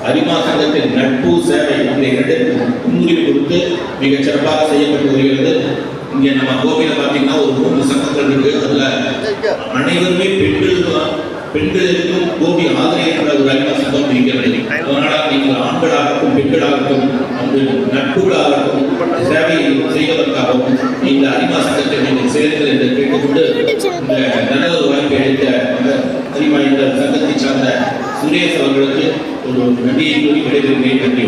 அரிமா சங்கத்தின் நட்பு சேவை இந்த இரண்டு முன்னுரிமை கொடுத்து மிக சிறப்பாக செய்யப்பட்டு வருகிறது. இங்கே நம்ம கோவையில் பார்த்தீங்கன்னா ஒரு 3 சங்கங்கள் இருக்கு. அதுல அனைவருமே பெண்களுக்கும் கோபி ஆதரவு என்ற ஒரு அரிமா சங்கம் இருக்கிறது. அதனால நீங்கள் ஆண்களாகட்டும் பெண்களாகட்டும் அந்த நட்புகளாகட்டும் சேவை செய்வதற்காகவும் இந்த அரிமா சங்கத்தை நீங்கள் சேர்ந்து என்று கேட்டுக்கொண்டு இந்த நல்ல ஒரு வாய்ப்பை அளித்த அரிமா இந்த சங்கத்தை சார்ந்த சுரேஷ் அவர்களுக்கு ஒரு நன்றியை கூறி விடைபெறுகிறேன். நன்றி.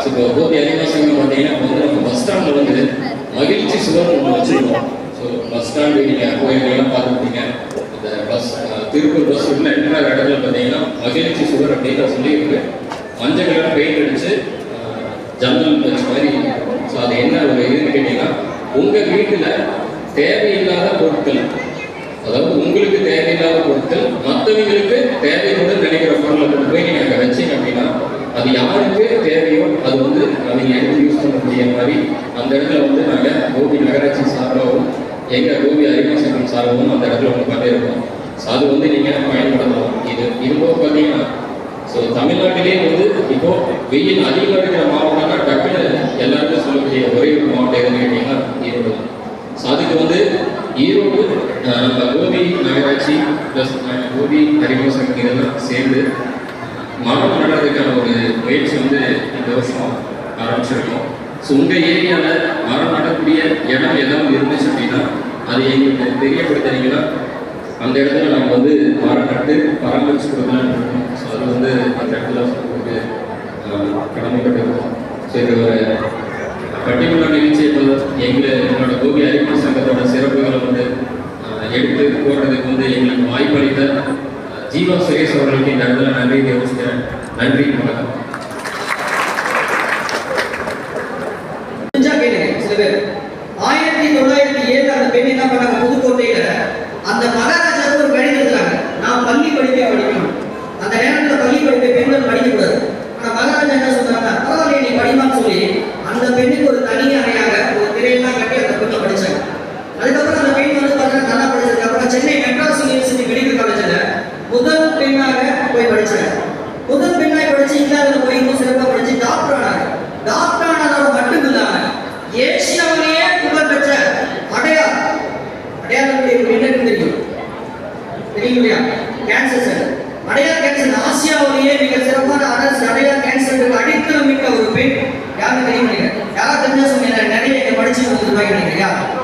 இப்போ கோபி அரிமா சங்கம் பார்த்தீங்கன்னா வந்து நம்ம பஸ் ஸ்டாண்டில் வந்து மகிழ்ச்சி சுவர் ஒன்று வச்சுருக்கோம். ஸோ பஸ் ஸ்டாண்டு நீங்கள் கோயிலெல்லாம் பார்த்துருப்பீங்க. இந்த பஸ் திருப்பூர் பஸ் உள்ள என்ன இடத்துல பார்த்தீங்கன்னா மகிழ்ச்சி சுவர் அப்படின்னு சொல்லியிருக்கு. மஞ்சள் கலர் பெயிண்ட் அடித்து ஜன்னல் வச்ச மாதிரி. ஸோ அது என்ன ஒரு இதுன்னு கேட்டிங்கன்னா உங்கள் வீட்டில் தேவையில்லாத பொருட்கள், அதாவது உங்களுக்கு தேவையில்லாத பொருட்கள் மற்றவங்களுக்கு தேவையோடு நினைக்கிற பொருளை கொண்டு போய் நீங்கள் அங்கே வச்சிங்க அப்படின்னா அது யாருக்கு தேவையோ அது வந்து அவங்க எடுத்து யூஸ் பண்ண முடிய மாதிரி அந்த இடத்துல வந்து நாங்கள் கோபி நகராட்சி சார்பாகவும் எங்கள் கோபி அரிமா சங்கம் சார்பாகவும் அந்த இடத்துல வந்து பண்ணியிருக்கோம். ஸோ அது வந்து நீங்கள் பயன்படுத்தலாம். இது போக பார்த்தீங்கன்னா ஸோ தமிழ்நாட்டிலே வந்து இப்போது வெயில் அதிகமாக இருக்கிற மாவட்டம்னா டக்குன்னு எல்லாருக்கும் சொல்லக்கூடிய ஒரே ஒரு மாவட்டம் எதுன்னு கேட்டிங்கன்னா ஈரோடு தான். ஸோ அதுக்கு வந்து ஈரோடு நம்ம கோபி நகராட்சி ப்ளஸ் கோபி அரிமா சங்கம் இதெல்லாம் சேர்ந்து மரம் நடுறதுக்கான ஒரு முயற்சி வந்து இந்த வருஷம் ஆரம்பிச்சிருக்கோம். ஸோ உங்கள் ஏரியாவில் மரம் நடக்கூடிய இடம் ஏதாவது இருந்துச்சு அப்படின்னா அது எங்களுக்கு தெரியப்படுத்துறீங்கன்னா அந்த இடத்துல நம்ம வந்து மரம் நட்டு பராமரிச்சு கொடுக்கலான்னு இருக்கோம். ஸோ அது வந்து அந்த இடத்துல உங்களுக்கு கடமைப்பட்டிருக்கோம். ஸோ இது ஒரு பர்டிகுலர் நிகழ்ச்சி எங்களோட கோபி அரிமா சங்கத்தோட சிறப்புகளை வந்து எடுத்து போடுறதுக்கு வந்து எங்களுக்கு வாய்ப்பளித்த ஜீவா சுரேஷ் அவர்களுக்கு இந்த இடத்துல நன்றி தெரிவிச்சுக்கிறேன். நன்றி, வணக்கம். சில பேர் 1907 அந்த பெண் என்ன பண்ணாங்க, புதுக்கோட்டையில அந்த மகாராஜாவுக்கு ஒரு கடிதம் எழுதுறாங்க, நான் பள்ளி படிப்பை படிக்கணும். அந்த நேரத்தில் பள்ளி படிப்பை பெண்கள் படிக்கக்கூடாது. ஆனால் மகாராஜா என்ன சொல்றாங்க, பரவாயில்ல நீ படிமான்னு சொல்லி அந்த பெண்ணுக்கு ஒரு தனி அறையாக ஒரு திரையெல்லாம் கட்டி அந்த பெண்ணை படிச்சாங்க. அதுக்கப்புறம் அந்த பெண் வந்து பார்த்தீங்கன்னா நல்லா படிச்சதுக்கு அப்புறம் சென்னை மெட்ராஸ் யூனிவர்சிட்டி மெடிக்கல் காலேஜில் முதல் பெண்ணாக போய் படிச்சாங்க. முதல் பெண்ணாக படிச்சு இந்தியாவில் போய் இன்னும் சிறப்பாக படிச்சு டாக்டர் ஆனாங்க. டாக்டர் ஆனதோட மட்டும் இல்லாம ஏசியாவிலேயே புகழ்பெற்ற அடையாளம் என்னன்னு தெரியும் இல்லையா, கேன்சர் சென்டர் அடையார் கேன்சர் ஆசியாவிலேயே மிக சிறப்பான அரசு அடையார் கேன்சருக்கு அடித்தளம் மிக்க ஒரு பெண் யாருன்னு தெரியும். யாரா தெரிஞ்சா சொன்னீங்க, நிறைய படிச்சு கொடுத்துருவாங்க.